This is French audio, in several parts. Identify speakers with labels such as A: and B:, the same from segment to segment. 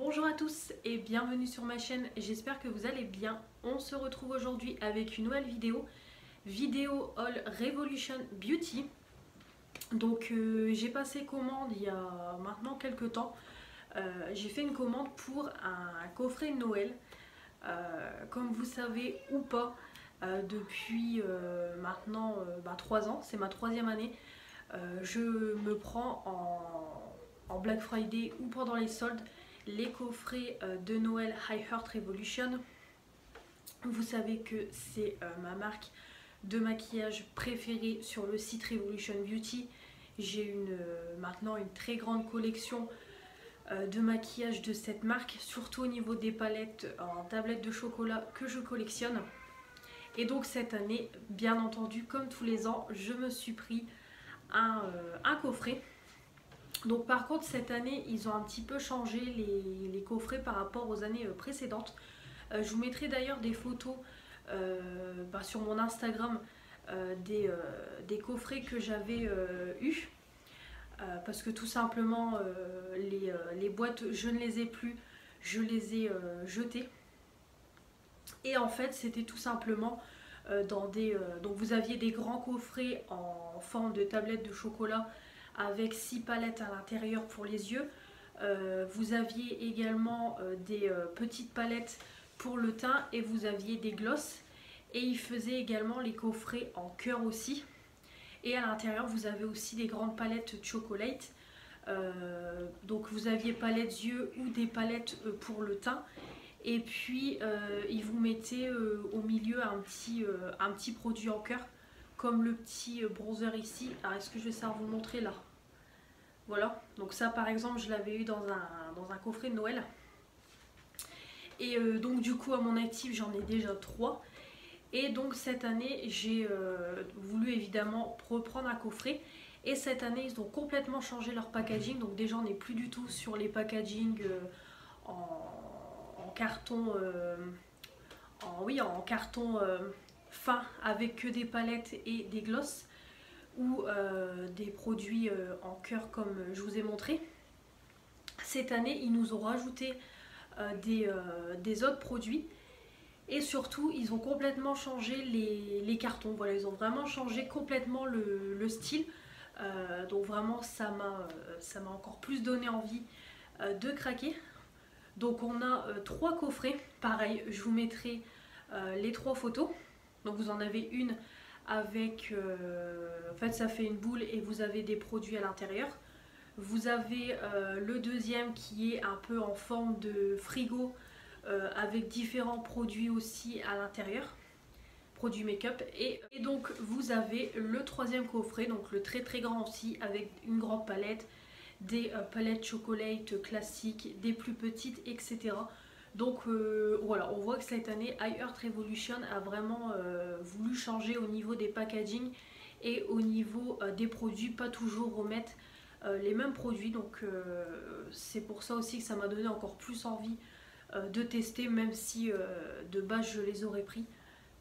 A: Bonjour à tous et bienvenue sur ma chaîne, j'espère que vous allez bien. On se retrouve aujourd'hui avec une nouvelle vidéo All Revolution Beauty. Donc j'ai passé commande il y a maintenant quelques temps. J'ai fait une commande pour un coffret de Noël. Comme vous savez ou pas, depuis maintenant 3 ans, c'est ma troisième année, je me prends en Black Friday ou pendant les soldes les coffrets de Noël High Heart Revolution. Vous savez que c'est ma marque de maquillage préférée sur le site Revolution Beauty. J'ai maintenant une très grande collection de maquillage de cette marque, surtout au niveau des palettes en tablette de chocolat que je collectionne. Et donc cette année, bien entendu, comme tous les ans, je me suis pris un coffret. Donc par contre cette année ils ont un petit peu changé les coffrets par rapport aux années précédentes. Je vous mettrai d'ailleurs des photos sur mon Instagram des coffrets que j'avais eus. Parce que tout simplement les boîtes je ne les ai plus, je les ai jetées. Et en fait c'était tout simplement donc vous aviez des grands coffrets en forme de tablette de chocolat avec 6 palettes à l'intérieur pour les yeux. Vous aviez également des petites palettes pour le teint et vous aviez des glosses. Et ils faisaient également les coffrets en cœur aussi. Et à l'intérieur vous avez aussi des grandes palettes chocolate. Donc vous aviez palettes yeux ou des palettes pour le teint. Et puis ils vous mettaient au milieu un petit produit en cœur, comme le petit bronzer ici. Alors est-ce que je vais savoir vous le montrer là? Voilà, donc ça par exemple je l'avais eu dans un coffret de Noël. Et donc du coup à mon actif j'en ai déjà 3. Et donc cette année j'ai voulu évidemment reprendre un coffret. Et cette année ils ont complètement changé leur packaging. Donc déjà on n'est plus du tout sur les packaging en carton, en carton fin avec que des palettes et des glosses. Ou des produits en cœur comme je vous ai montré. Cette année ils nous ont rajouté des autres produits et surtout ils ont complètement changé les cartons. Voilà, ils ont vraiment changé complètement le style. Donc vraiment ça m'a encore plus donné envie de craquer. Donc on a 3 coffrets, pareil je vous mettrai les 3 photos. Donc vous en avez une avec, en fait ça fait une boule et vous avez des produits à l'intérieur. Vous avez le deuxième qui est un peu en forme de frigo avec différents produits aussi à l'intérieur, produits make-up. Et donc vous avez le troisième coffret, donc le très très grand aussi, avec une grande palette, des palettes chocolate classiques, des plus petites, etc. Donc voilà, on voit que cette année High Heart Revolution a vraiment voulu changer au niveau des packaging et au niveau des produits, pas toujours remettre les mêmes produits. Donc c'est pour ça aussi que ça m'a donné encore plus envie de tester, même si de base je les aurais pris,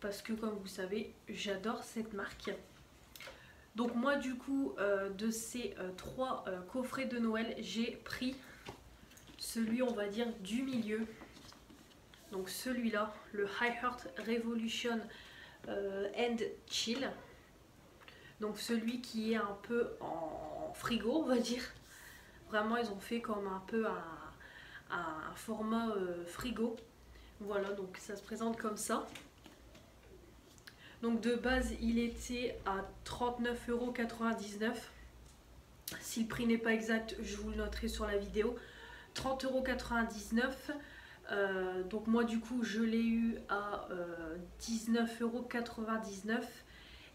A: parce que comme vous savez j'adore cette marque. Donc moi du coup de ces 3 coffrets de Noël, j'ai pris celui on va dire du milieu. Donc celui-là, le High Heart Revolution and Chill. Donc celui qui est un peu en frigo on va dire. Vraiment ils ont fait comme un peu un format frigo. Voilà, donc ça se présente comme ça. Donc de base il était à 39,99 €. Si le prix n'est pas exact je vous le noterai sur la vidéo. 30,99 €. Donc moi du coup je l'ai eu à 19,99 €.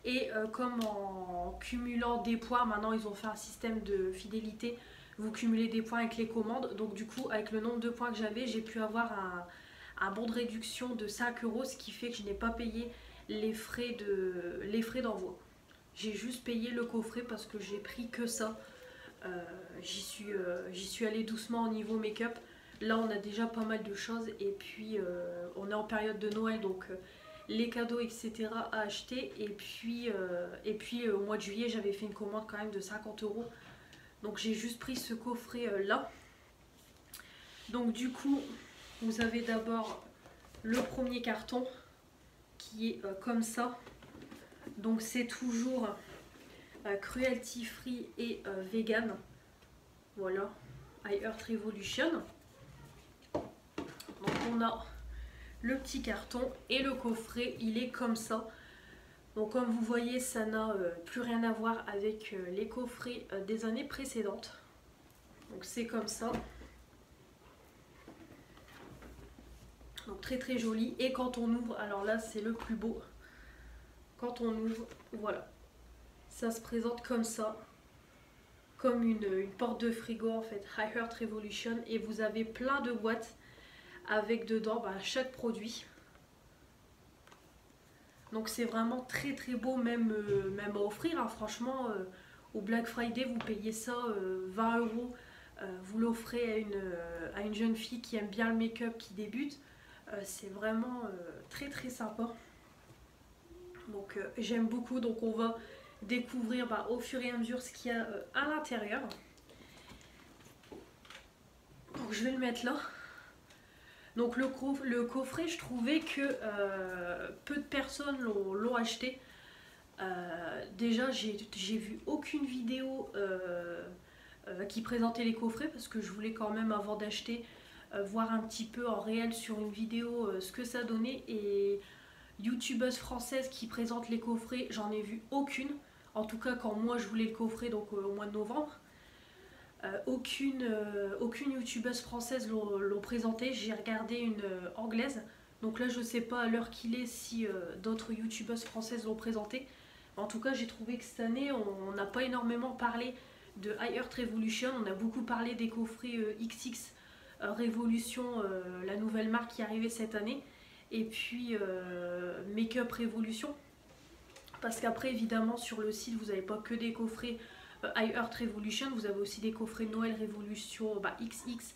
A: Et comme en cumulant des points, maintenant ils ont fait un système de fidélité, vous cumulez des points avec les commandes. Donc du coup avec le nombre de points que j'avais, j'ai pu avoir un bon de réduction de 5 €, ce qui fait que je n'ai pas payé les frais d'envoi. J'ai juste payé le coffret parce que j'ai pris que ça. J'y suis allée doucement au niveau make-up. Là on a déjà pas mal de choses et puis on est en période de Noël, donc les cadeaux etc à acheter. Et puis au mois de juillet j'avais fait une commande quand même de 50 €. Donc j'ai juste pris ce coffret là. Donc du coup, vous avez d'abord le premier carton qui est comme ça. Donc c'est toujours cruelty free et vegan. Voilà, iHeart Revolution. Donc on a le petit carton et le coffret, il est comme ça. Donc comme vous voyez, ça n'a plus rien à voir avec les coffrets des années précédentes. Donc c'est comme ça. Donc très très joli. Et quand on ouvre, alors là c'est le plus beau. Quand on ouvre, voilà. Ça se présente comme ça. Comme une porte de frigo en fait. iHeart Revolution. Et vous avez plein de boîtes avec dedans chaque produit. Donc c'est vraiment très très beau, même à offrir. Hein. Franchement, au Black Friday, vous payez ça 20 €. Vous l'offrez à une jeune fille qui aime bien le make-up, qui débute. C'est vraiment très très sympa. Donc j'aime beaucoup. Donc on va découvrir au fur et à mesure ce qu'il y a à l'intérieur. Donc je vais le mettre là. Donc le coffret, je trouvais que peu de personnes l'ont acheté. Déjà, j'ai vu aucune vidéo qui présentait les coffrets parce que je voulais quand même, avant d'acheter, voir un petit peu en réel sur une vidéo ce que ça donnait. Et youtubeuses françaises qui présentent les coffrets, j'en ai vu aucune. En tout cas, quand moi je voulais le coffret, donc au mois de novembre. Aucune youtubeuse française l'ont présenté. J'ai regardé une anglaise. Donc là, je sais pas à l'heure qu'il est si d'autres youtubeuses françaises l'ont présenté. En tout cas, j'ai trouvé que cette année, on n'a pas énormément parlé de iHeart Revolution. On a beaucoup parlé des coffrets XX Revolution, la nouvelle marque qui est arrivée cette année. Et puis Make-up Revolution. Parce qu'après, évidemment, sur le site, vous n'avez pas que des coffrets iHeart Revolution, vous avez aussi des coffrets Noël Révolution, XX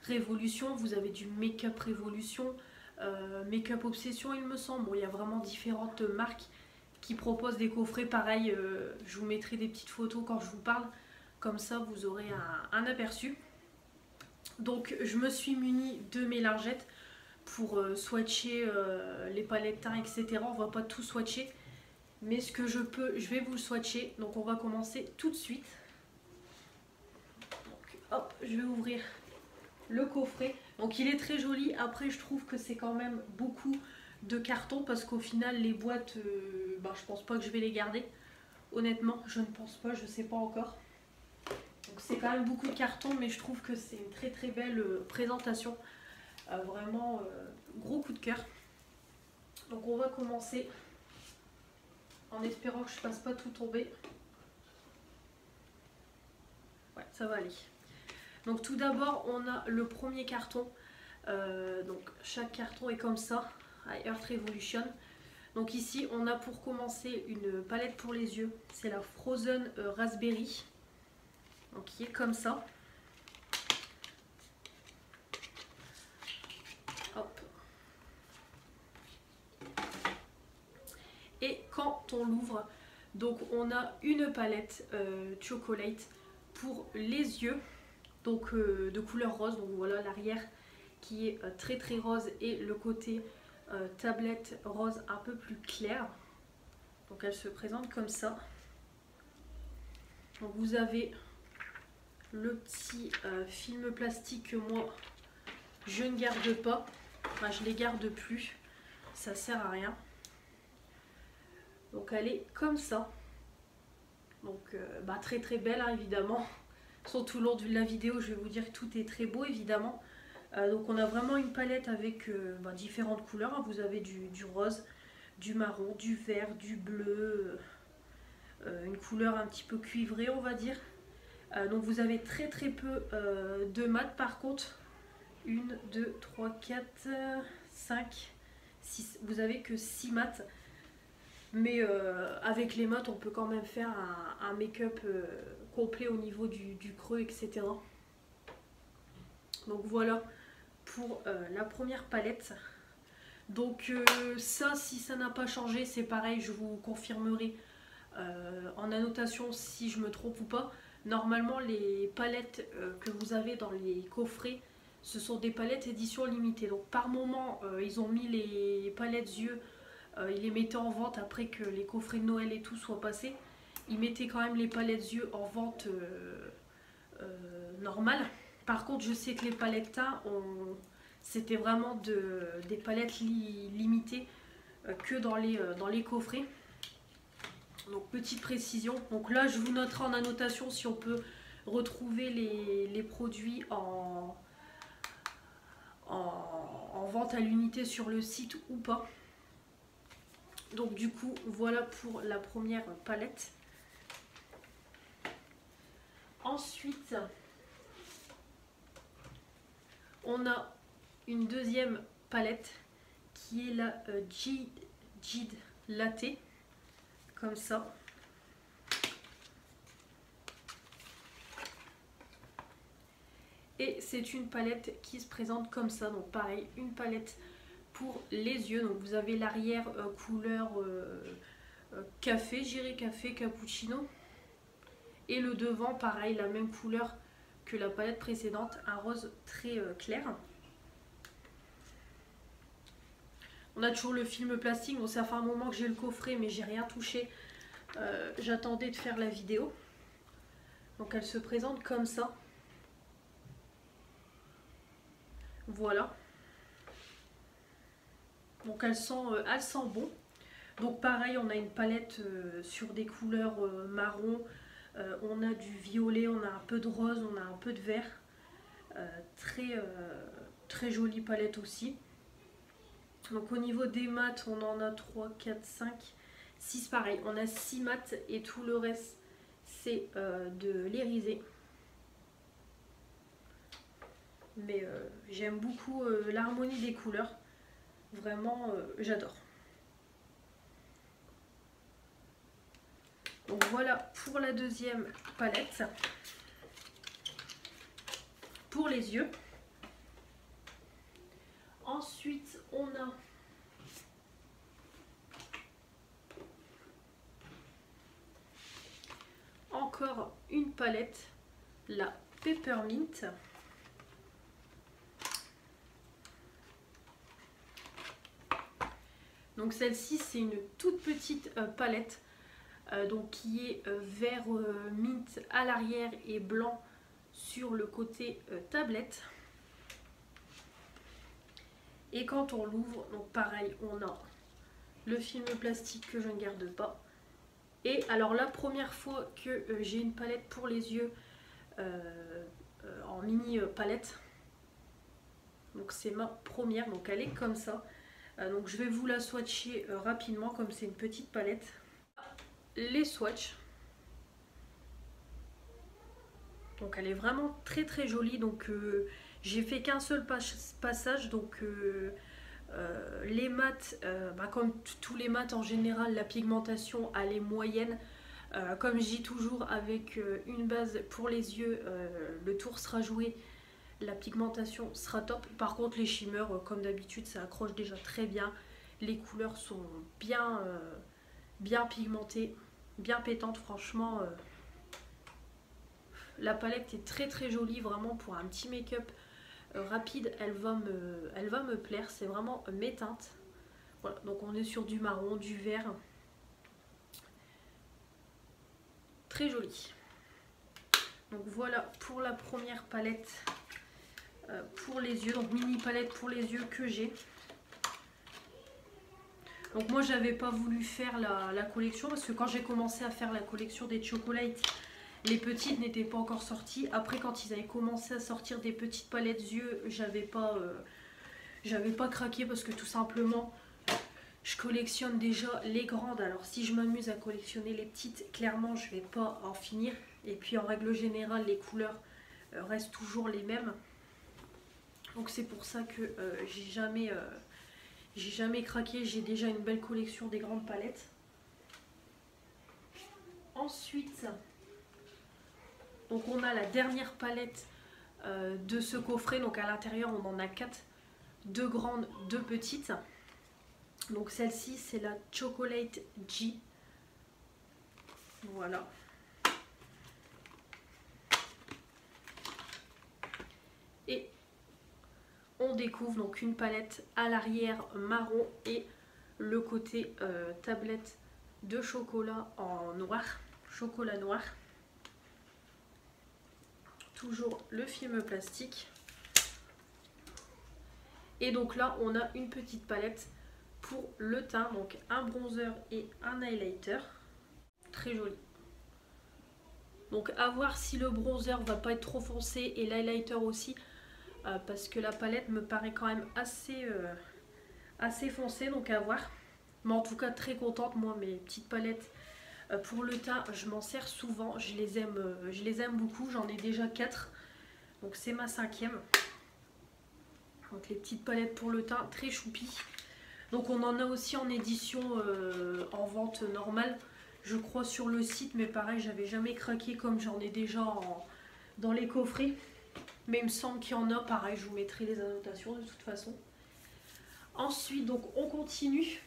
A: Révolution, vous avez du Make-up Révolution, Make-up Obsession il me semble. Bon, il y a vraiment différentes marques qui proposent des coffrets. Pareil, je vous mettrai des petites photos quand je vous parle, comme ça vous aurez un aperçu. Donc je me suis munie de mes lingettes pour swatcher les palettes teints, etc. On va pas tout swatcher. Mais ce que je peux, je vais vous le swatcher. Donc on va commencer tout de suite. Donc, hop, je vais ouvrir le coffret. Donc il est très joli. Après je trouve que c'est quand même beaucoup de carton. Parce qu'au final les boîtes, je pense pas que je vais les garder. Honnêtement, je ne pense pas, je sais pas encore. Donc c'est quand même beaucoup de carton. Mais je trouve que c'est une très très belle présentation. Vraiment gros coup de cœur. Donc on va commencer en espérant que je ne fasse pas tout tomber. Ouais, ça va aller. Donc tout d'abord, on a le premier carton. Donc chaque carton est comme ça, iHeart Revolution. Donc ici, on a pour commencer une palette pour les yeux. C'est la Frozen Raspberry. Donc qui est comme ça. Hop. Et quand on l'ouvre, donc on a une palette chocolate pour les yeux, donc de couleur rose. Donc voilà l'arrière qui est très très rose et le côté tablette rose un peu plus clair. Donc elle se présente comme ça. Donc vous avez le petit film plastique que moi je ne garde pas. Enfin, je les garde plus, ça sert à rien. Donc elle est comme ça. Donc très très belle hein, évidemment. Sur tout le long de la vidéo, je vais vous dire que tout est très beau évidemment. Donc on a vraiment une palette avec différentes couleurs. Hein. Vous avez du rose, du marron, du vert, du bleu, une couleur un petit peu cuivrée on va dire. Donc vous avez très très peu de mat par contre. 1, 2, 3, 4, 5, 6. Vous avez que 6 mats. Mais avec les mats, on peut quand même faire un make-up complet au niveau du creux, etc. Donc voilà pour la première palette. Donc ça, si ça n'a pas changé, c'est pareil, je vous confirmerai en annotation si je me trompe ou pas. Normalement, les palettes que vous avez dans les coffrets ce sont des palettes édition limitée. Donc par moment, ils ont mis les palettes yeux, ils les mettaient en vente après que les coffrets de Noël et tout soient passés. Ils mettaient quand même les palettes yeux en vente normale. Par contre, je sais que les palettes teints, c'était vraiment des palettes limitées que dans les coffrets. Donc petite précision. Donc là, je vous noterai en annotation si on peut retrouver les produits en vente à l'unité sur le site ou pas. Donc du coup, voilà pour la première palette. Ensuite, on a une deuxième palette qui est la Jid Latte, comme ça. Et c'est une palette qui se présente comme ça, donc pareil, une palette pour les yeux. Donc vous avez l'arrière couleur café, j'irai café, cappuccino. Et le devant, pareil, la même couleur que la palette précédente, un rose très clair. On a toujours le film plastique, donc ça fait un moment que j'ai le coffret, mais j'ai rien touché. J'attendais de faire la vidéo. Donc elle se présente comme ça. Voilà. Donc elle sent bon. Donc pareil, on a une palette sur des couleurs marron. On a du violet, on a un peu de rose, on a un peu de vert. Très jolie palette aussi. Donc au niveau des mats, on en a 3, 4, 5, 6 pareil. On a 6 mats et tout le reste c'est de l'irisé. Mais j'aime beaucoup l'harmonie des couleurs. Vraiment, j'adore. Donc voilà pour la deuxième palette. Pour les yeux. Ensuite, on a encore une palette, la Peppermint. Donc celle-ci, c'est une toute petite palette donc qui est vert mint à l'arrière et blanc sur le côté tablette. Et quand on l'ouvre, donc pareil, on a le film plastique que je ne garde pas. Et alors la première fois que j'ai une palette pour les yeux en mini palette, donc c'est ma première, donc elle est comme ça. Donc je vais vous la swatcher rapidement comme c'est une petite palette. Les swatchs. Donc elle est vraiment très jolie. Donc j'ai fait qu'un seul passage. Donc les mats, comme tous les mats en général, la pigmentation elle est moyenne. Comme je dis toujours, avec une base pour les yeux, le tour sera joué, la pigmentation sera top. Par contre les shimmers, comme d'habitude, ça accroche déjà très bien. Les couleurs sont bien pigmentées, bien pétantes, franchement. La palette est très jolie, vraiment pour un petit make-up rapide, elle va me plaire. C'est vraiment mes teintes. Voilà, donc on est sur du marron, du vert. Très joli. Donc voilà pour la première palette pour les yeux, donc mini palette pour les yeux que j'ai. Donc moi j'avais pas voulu faire la collection parce que quand j'ai commencé à faire la collection des chocolates, les petites n'étaient pas encore sorties. Après quand ils avaient commencé à sortir des petites palettes yeux, j'avais pas craqué parce que tout simplement je collectionne déjà les grandes. Alors si je m'amuse à collectionner les petites, clairement je vais pas en finir. Et puis en règle générale les couleurs restent toujours les mêmes. Donc c'est pour ça que j'ai jamais craqué. J'ai déjà une belle collection des grandes palettes. Ensuite, donc on a la dernière palette de ce coffret. Donc à l'intérieur on en a 4, 2 grandes, 2 petites. Donc celle-ci c'est la Chocolate G. Voilà. Et on découvre donc une palette à l'arrière marron et le côté tablette de chocolat en noir, chocolat noir. Toujours le film plastique. Et donc là on a une petite palette pour le teint, donc un bronzer et un highlighter. Très joli. Donc à voir si le bronzer va pas être trop foncé et l'highlighter aussi, parce que la palette me paraît quand même assez foncée, donc à voir. Mais en tout cas très contente, moi mes petites palettes pour le teint je m'en sers souvent, je les aime beaucoup, j'en ai déjà 4, donc c'est ma 5e. Donc les petites palettes pour le teint très choupi. Donc on en a aussi en édition en vente normale, je crois sur le site, mais pareil j'avais jamais craqué comme j'en ai déjà dans les coffrets. Mais il me semble qu'il y en a, pareil je vous mettrai les annotations de toute façon. Ensuite donc on continue.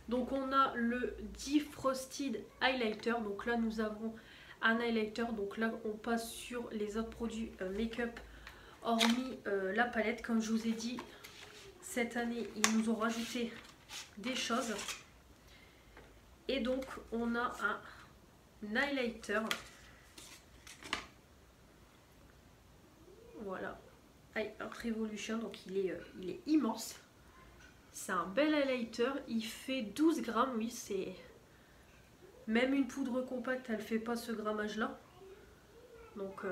A: Donc on a le Defrosted Highlighter, donc là nous avons un highlighter, donc là on passe sur les autres produits make-up hormis la palette. Comme je vous ai dit, cette année ils nous ont rajouté des choses. Et donc on a un highlighter, voilà, Eye Art Revolution, donc il est immense. C'est un bel highlighter, il fait 12 grammes, oui, c'est... Même une poudre compacte, elle fait pas ce grammage là. Donc,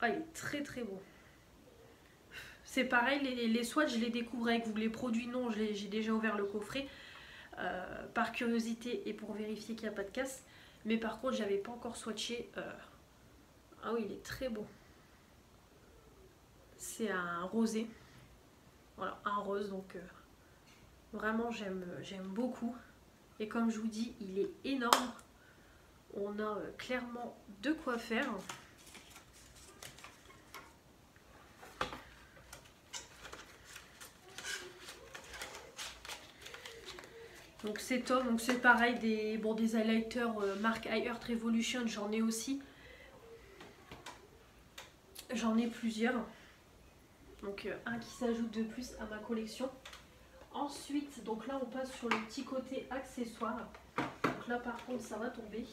A: ah, il est très très bon. C'est pareil, les swatchs, je les découvre avec vous. Les produits, non, j'ai déjà ouvert le coffret. Par curiosité et pour vérifier qu'il n'y a pas de casse. Mais par contre, j'avais pas encore swatché. Ah oui, il est très bon. C'est un rosé. Voilà, un rose, donc vraiment j'aime beaucoup. Et comme je vous dis, il est énorme. On a clairement de quoi faire. Donc c'est top, donc c'est pareil, des highlighters marque Eye Art Revolution, j'en ai aussi. J'en ai plusieurs. Donc un qui s'ajoute de plus à ma collection. Ensuite, donc là on passe sur le petit côté accessoire. Donc là par contre ça va tomber.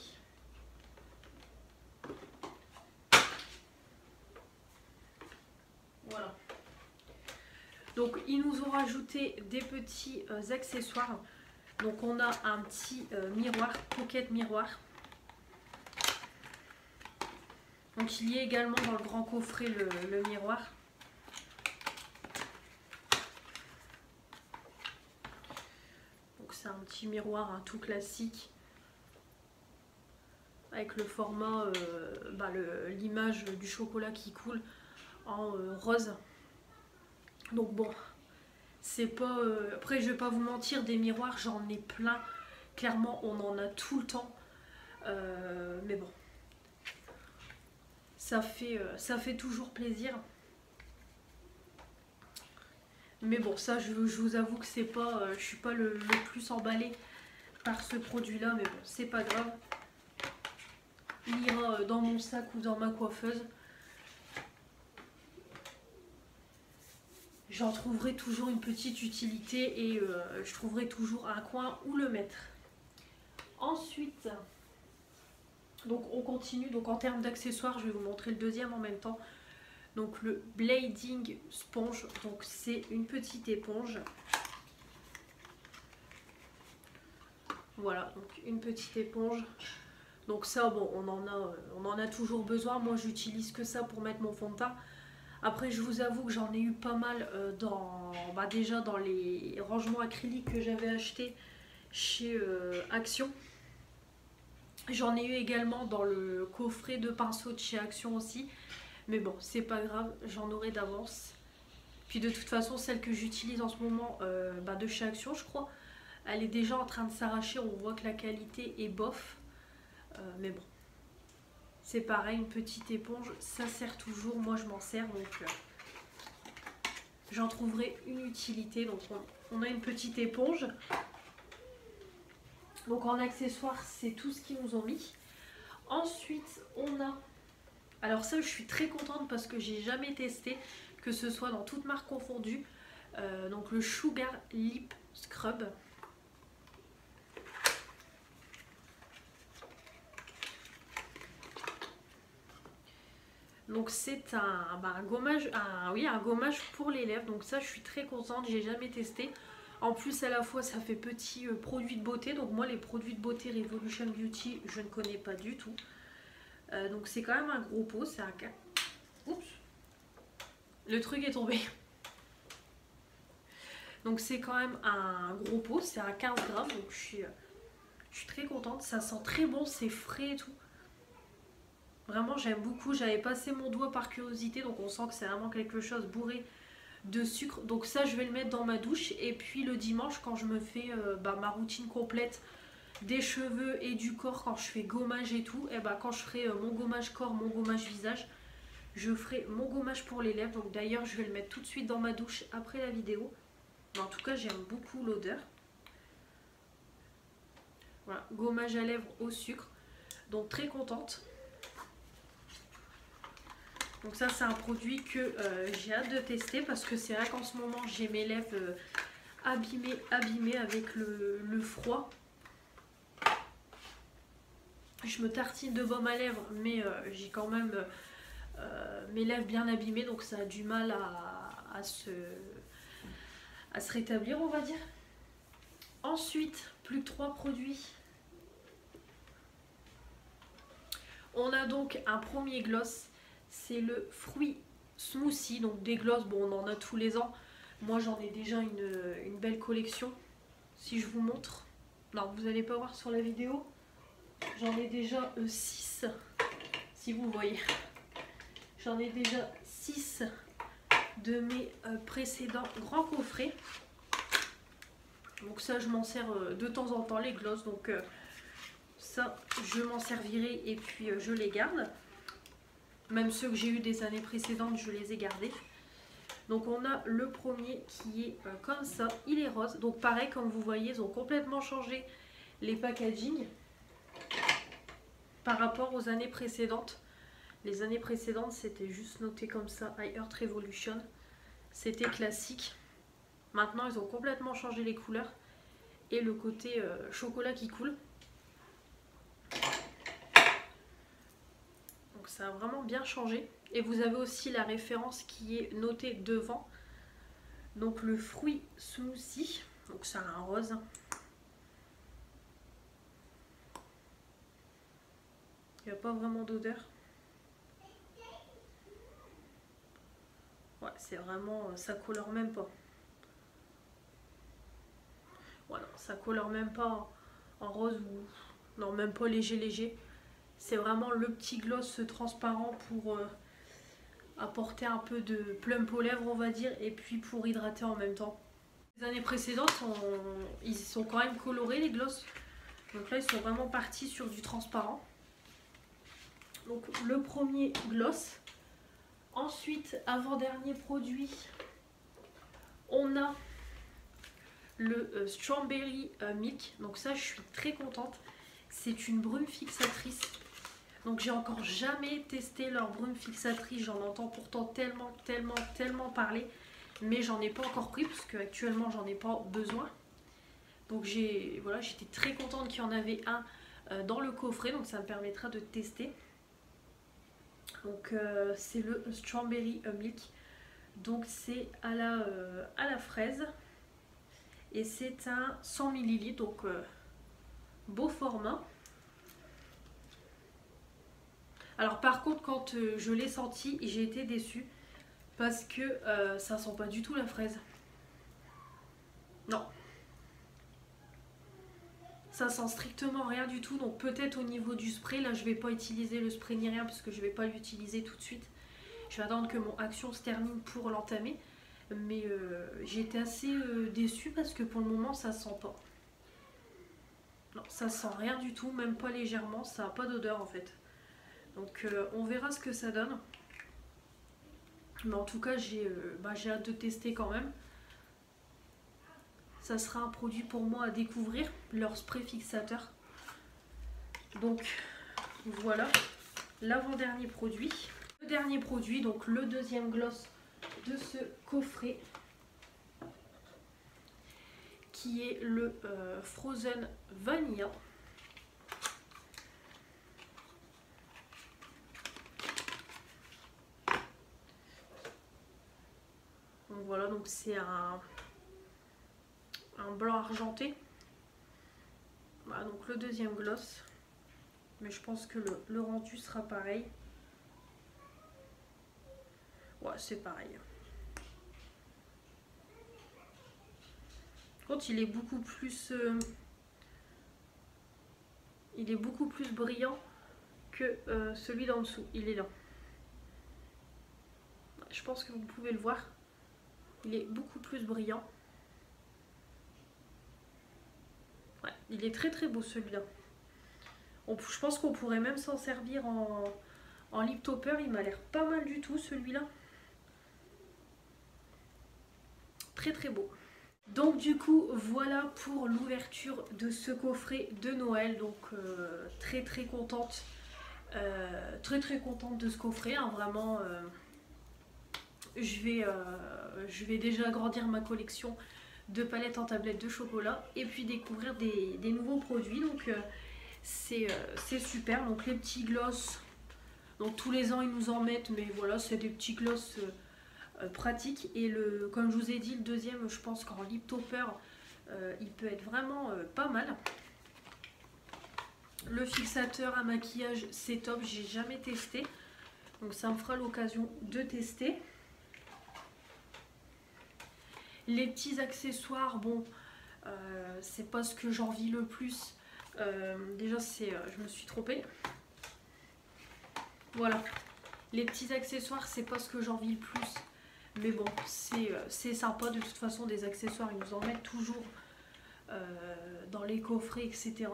A: Voilà. Donc ils nous ont rajouté des petits accessoires. Donc on a un petit miroir, pocket miroir. Donc il y a également dans le grand coffret le miroir. Donc c'est un petit miroir tout classique. Avec le format, l'image du chocolat qui coule en rose. Donc bon, c'est pas... après je vais pas vous mentir, des miroirs j'en ai plein. Clairement on en a tout le temps. Mais bon. Ça fait toujours plaisir. Mais bon, ça je vous avoue que c'est pas, je suis pas le plus emballée par ce produit là, mais bon, c'est pas grave. Il ira dans mon sac ou dans ma coiffeuse. J'en trouverai toujours une petite utilité et je trouverai toujours un coin où le mettre. Ensuite, donc on continue. Donc en termes d'accessoires, je vais vous montrer le deuxième en même temps. Donc le Blading Sponge, donc c'est une petite éponge. Voilà, donc une petite éponge. Donc ça, bon, on en a toujours besoin. Moi, j'utilise que ça pour mettre mon fond de teint. Après, je vous avoue que j'en ai eu pas mal déjà dans les rangements acryliques que j'avais acheté chez Action. J'en ai eu également dans le coffret de pinceaux de chez Action aussi. Mais bon, c'est pas grave, j'en aurai d'avance. Puis de toute façon, celle que j'utilise en ce moment de chez Action, je crois, elle est déjà en train de s'arracher. On voit que la qualité est bof. Mais bon, c'est pareil, une petite éponge, ça sert toujours. Moi, je m'en sers, donc j'en trouverai une utilité. Donc on a une petite éponge. Donc en accessoire, c'est tout ce qu'ils nous ont mis. Ensuite, on a... Alors ça, je suis très contente parce que j'ai jamais testé, que ce soit dans toutes marques confondues. Donc le Sugar Lip Scrub. Donc c'est un gommage, un gommage pour les lèvres. Donc ça, je suis très contente, j'ai jamais testé. En plus, à la fois, ça fait petit produit de beauté. Donc moi, les produits de beauté Revolution Beauty, je ne connais pas du tout. Donc c'est quand même un gros pot. C'est un... Oups. Le truc est tombé. Donc c'est quand même un gros pot. C'est à 15 grammes. Donc je suis très contente. Ça sent très bon. C'est frais et tout. Vraiment, j'aime beaucoup. J'avais passé mon doigt par curiosité. Donc on sent que c'est vraiment quelque chose bourré de sucre. Donc ça, je vais le mettre dans ma douche. Et puis le dimanche, quand je me fais ma routine complète des cheveux et du corps, quand je fais gommage et tout, et quand je ferai mon gommage corps, mon gommage visage, je ferai mon gommage pour les lèvres. Donc d'ailleurs, je vais le mettre tout de suite dans ma douche après la vidéo. Mais en tout cas, j'aime beaucoup l'odeur. Voilà, gommage à lèvres au sucre. Donc très contente. Donc ça, c'est un produit que j'ai hâte de tester parce que c'est vrai qu'en ce moment, j'ai mes lèvres abîmées avec le froid. Je me tartine de baume à lèvres, mais j'ai quand même mes lèvres bien abîmées, donc ça a du mal à se rétablir, on va dire. Ensuite, plus que 3 produits. On a donc un premier gloss, c'est le fruit smoothie, donc des glosses, bon on en a tous les ans. Moi j'en ai déjà une belle collection, si je vous montre. Non, vous n'allez pas voir sur la vidéo. J'en ai déjà 6, si vous voyez. J'en ai déjà 6 de mes précédents grands coffrets. Donc ça, je m'en sers de temps en temps, les glosses. Donc ça, je m'en servirai et puis je les garde. Même ceux que j'ai eu des années précédentes, je les ai gardés. Donc on a le premier qui est comme ça. Il est rose. Donc pareil, comme vous voyez, ils ont complètement changé les packaging par rapport aux années précédentes. Les années précédentes, c'était juste noté comme ça, I Heart Revolution. C'était classique. Maintenant, ils ont complètement changé les couleurs et le côté chocolat qui coule. Donc ça a vraiment bien changé. Et vous avez aussi la référence qui est notée devant. Donc le fruit smoothie. Donc ça a un rose. Il n'y a pas vraiment d'odeur. Ouais, c'est vraiment... ça colore même pas. Ouais, non, ça colore même pas en rose ou... non, même pas léger. C'est vraiment le petit gloss transparent pour apporter un peu de plump aux lèvres, on va dire, et puis pour hydrater en même temps. Les années précédentes, ils sont quand même colorés, les gloss. Donc là, ils sont vraiment partis sur du transparent. Donc le premier gloss. Ensuite, avant-dernier produit, on a le Strawberry Milk. Donc ça, je suis très contente. C'est une brume fixatrice. Donc j'ai encore jamais testé leur brume fixatrice. J'en entends pourtant tellement parler. Mais j'en ai pas encore pris parce qu'actuellement, j'en ai pas besoin. Donc voilà, j'étais très contente qu'il y en avait un dans le coffret. Donc ça me permettra de tester. Donc c'est le Strawberry Milk. Donc c'est à la fraise. Et c'est un 100 ml. Donc beau format. Alors par contre, quand je l'ai senti, j'ai été déçue. Parce que ça sent pas du tout la fraise. Non. Ça sent strictement rien du tout. Donc peut-être au niveau du spray, là je vais pas utiliser le spray ni rien parce que je vais pas l'utiliser tout de suite. Je vais attendre que mon action se termine pour l'entamer. Mais j'ai été assez déçue parce que pour le moment ça sent pas. Non, ça sent rien du tout, même pas légèrement. Ça n'a pas d'odeur en fait. Donc on verra ce que ça donne. Mais en tout cas j'ai hâte de tester quand même. ça sera un produit pour moi à découvrir, leur spray fixateur. Donc voilà l'avant-dernier produit. Le dernier produit, donc le deuxième gloss de ce coffret, qui est le Frozen Vanilla. Donc voilà, donc c'est un blanc argenté. Voilà, donc le deuxième gloss. Mais je pense que le rendu sera pareil. Ouais, c'est pareil. Par contre, il est beaucoup plus brillant que celui d'en dessous. Il est là. Je pense que vous pouvez le voir. Il est beaucoup plus brillant. Ouais, il est très très beau celui-là. Je pense qu'on pourrait même s'en servir en lip topper. Il m'a l'air pas mal du tout celui-là. Très très beau. Donc du coup voilà pour l'ouverture de ce coffret de Noël. Donc très très contente. Très contente de ce coffret. Hein, vraiment je vais déjà agrandir ma collection de palettes en tablette de chocolat. Et puis découvrir des nouveaux produits. Donc c'est super. Donc les petits gloss, donc tous les ans ils nous en mettent, mais voilà, c'est des petits gloss pratiques. Et comme je vous ai dit, le deuxième, je pense qu'en lip topper il peut être vraiment pas mal. Le fixateur à maquillage, c'est top, j'ai jamais testé, donc ça me fera l'occasion de tester. Les petits accessoires, bon, c'est pas ce que j'envie le plus. Déjà je me suis trompée. Voilà, les petits accessoires, c'est pas ce que j'envie le plus, mais bon, c'est sympa. De toute façon, des accessoires, ils nous en mettent toujours dans les coffrets, etc.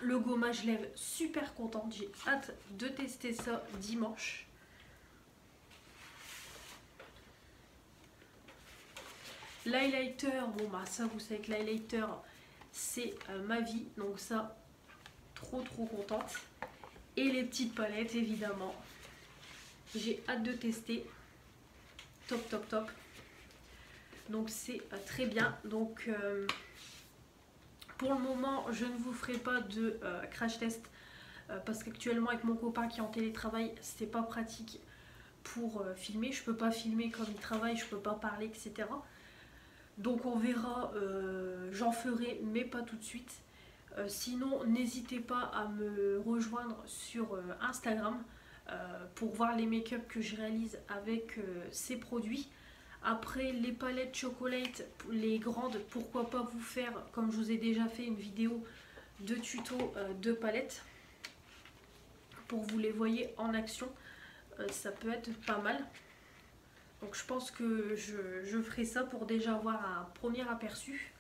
A: Le gommage lèvres, super contente, j'ai hâte de tester ça dimanche. L'highlighter, bon bah ça vous savez que l'highlighter c'est ma vie, donc ça trop contente. Et les petites palettes évidemment, j'ai hâte de tester, top. Donc c'est très bien. Donc pour le moment je ne vous ferai pas de crash test parce qu'actuellement avec mon copain qui est en télétravail, c'est pas pratique pour filmer. Je peux pas filmer comme il travaille, je peux pas parler, etc. Donc on verra, j'en ferai, mais pas tout de suite. Sinon, n'hésitez pas à me rejoindre sur Instagram pour voir les make-up que je réalise avec ces produits. Après, les palettes chocolate, les grandes, pourquoi pas vous faire, comme je vous ai déjà fait une vidéo de tuto de palettes, pour vous les voyez en action. Ça peut être pas mal. Donc je pense que je ferai ça pour déjà avoir un premier aperçu.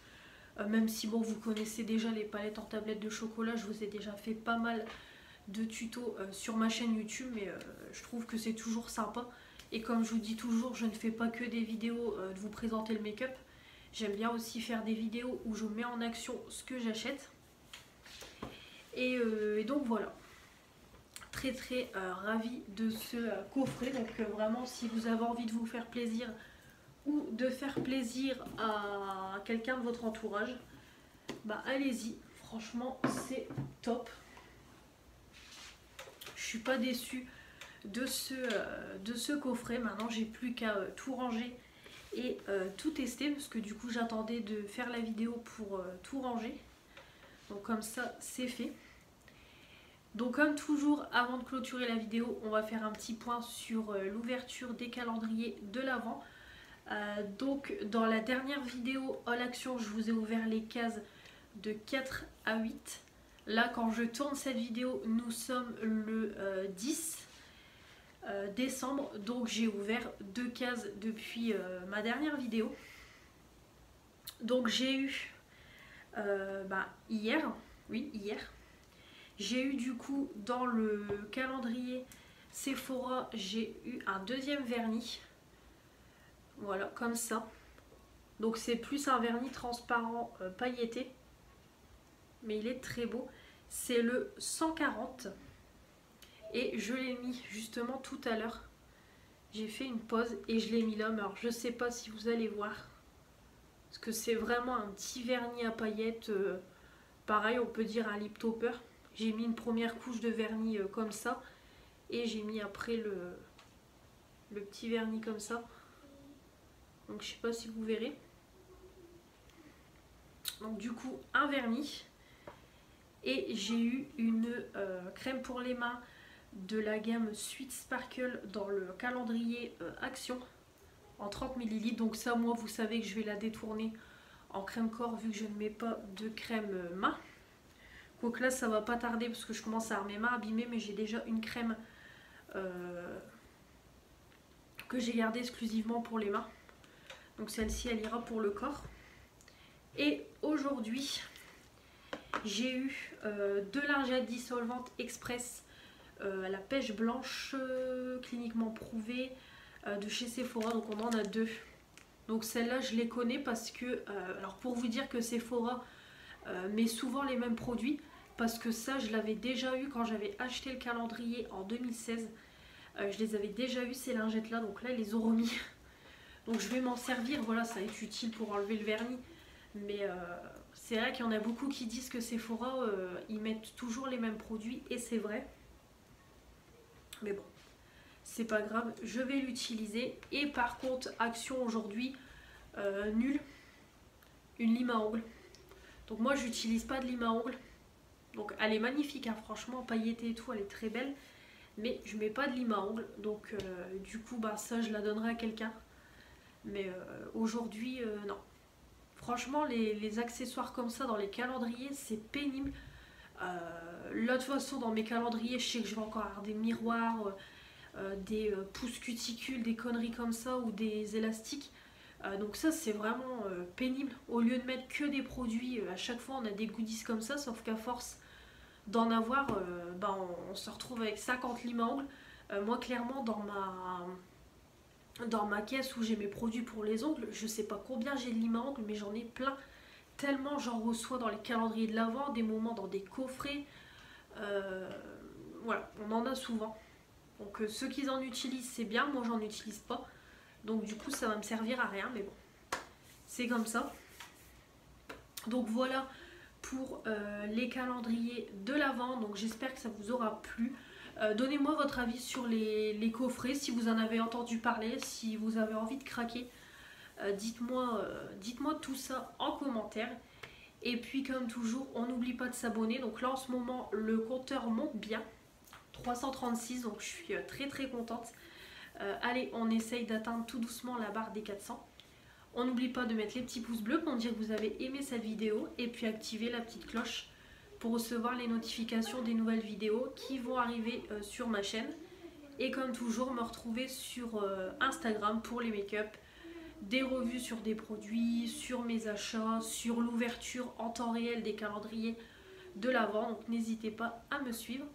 A: Même si bon, vous connaissez déjà les palettes en tablette de chocolat, je vous ai déjà fait pas mal de tutos sur ma chaîne YouTube, mais je trouve que c'est toujours sympa. Et comme je vous dis toujours, je ne fais pas que des vidéos de vous présenter le make-up. J'aime bien aussi faire des vidéos où je mets en action ce que j'achète. Et donc voilà. Très ravie de ce coffret. Donc vraiment, si vous avez envie de vous faire plaisir ou de faire plaisir à quelqu'un de votre entourage, bah allez-y, franchement c'est top. Je suis pas déçue de ce coffret. Maintenant j'ai plus qu'à tout ranger et tout tester, parce que du coup j'attendais de faire la vidéo pour tout ranger. Donc comme ça c'est fait. Donc comme toujours, avant de clôturer la vidéo, on va faire un petit point sur l'ouverture des calendriers de l'Avent. Donc dans la dernière vidéo All Action, je vous ai ouvert les cases de 4 à 8. Là quand je tourne cette vidéo, nous sommes le 10 décembre. Donc j'ai ouvert 2 cases depuis ma dernière vidéo. Donc j'ai eu hier, j'ai eu du coup dans le calendrier Sephora, j'ai eu un deuxième vernis. Voilà, comme ça. Donc c'est plus un vernis transparent pailleté. Mais il est très beau. C'est le 140. Et je l'ai mis justement tout à l'heure. J'ai fait une pause et je l'ai mis là. Mais alors je sais pas si vous allez voir. Parce que c'est vraiment un petit vernis à paillettes. Pareil, on peut dire un lip topper. J'ai mis une première couche de vernis comme ça. Et j'ai mis après le petit vernis comme ça. Donc je sais pas si vous verrez. Donc du coup un vernis. Et j'ai eu une crème pour les mains de la gamme Sweet Sparkle dans le calendrier Action en 30 ml. Donc ça, moi, vous savez que je vais la détourner en crème corps vu que je ne mets pas de crème main. Donc là, ça va pas tarder parce que je commence à avoir mes mains abîmées, mais j'ai déjà une crème que j'ai gardée exclusivement pour les mains. Donc celle-ci, elle ira pour le corps. Et aujourd'hui, j'ai eu deux lingettes dissolvantes express à la pêche blanche, cliniquement prouvée, de chez Sephora. Donc on en a deux. Donc celle-là, je les connais parce que, alors pour vous dire que Sephora met souvent les mêmes produits, parce que ça, je l'avais déjà eu quand j'avais acheté le calendrier en 2016. Je les avais déjà eu ces lingettes-là, donc là, ils les ont remis. Donc je vais m'en servir, voilà, ça va être utile pour enlever le vernis. Mais c'est vrai qu'il y en a beaucoup qui disent que Sephora, ils mettent toujours les mêmes produits, et c'est vrai. Mais bon, c'est pas grave, je vais l'utiliser. Et par contre, Action aujourd'hui, nul, une lime à ongles. Donc moi, j'utilise pas de lime à ongles. Donc elle est magnifique, hein, franchement, pailletée et tout, elle est très belle. Mais je mets pas de lime à ongles, donc du coup, bah, ça, je la donnerai à quelqu'un. Mais aujourd'hui, non. Franchement, les accessoires comme ça dans les calendriers, c'est pénible. Là, de toute façon, dans mes calendriers, je sais que je vais encore avoir des miroirs, des pousses cuticules, des conneries comme ça, ou des élastiques. Donc ça, c'est vraiment pénible. Au lieu de mettre que des produits, à chaque fois, on a des goodies comme ça, sauf qu'à force d'en avoir, bah, on se retrouve avec 50 limes à ongles. Moi, clairement, dans ma caisse où j'ai mes produits pour les ongles, je sais pas combien j'ai de limes à ongles, mais j'en ai plein. Tellement j'en reçois dans les calendriers de l'Avent, des moments dans des coffrets. Voilà, on en a souvent. Donc ceux qui en utilisent, c'est bien, moi j'en utilise pas. Donc du coup ça va me servir à rien, mais bon, c'est comme ça. Donc voilà pour les calendriers de l'Avent. Donc j'espère que ça vous aura plu. Donnez-moi votre avis sur les coffrets, si vous en avez entendu parler, si vous avez envie de craquer. Dites-moi tout ça en commentaire. Et puis comme toujours, on n'oublie pas de s'abonner. Donc là en ce moment, le compteur monte bien. 336, donc je suis très très contente. Allez, on essaye d'atteindre tout doucement la barre des 400. On n'oublie pas de mettre les petits pouces bleus pour dire que vous avez aimé cette vidéo. Et puis activer la petite cloche pour recevoir les notifications des nouvelles vidéos qui vont arriver sur ma chaîne. Et comme toujours, me retrouver sur Instagram pour les make-up, des revues sur des produits, sur mes achats, sur l'ouverture en temps réel des calendriers de l'Avent. Donc n'hésitez pas à me suivre.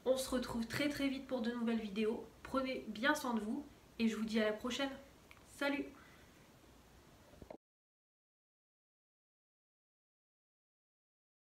A: On se retrouve très très vite pour de nouvelles vidéos. Prenez bien soin de vous et je vous dis à la prochaine. Salut!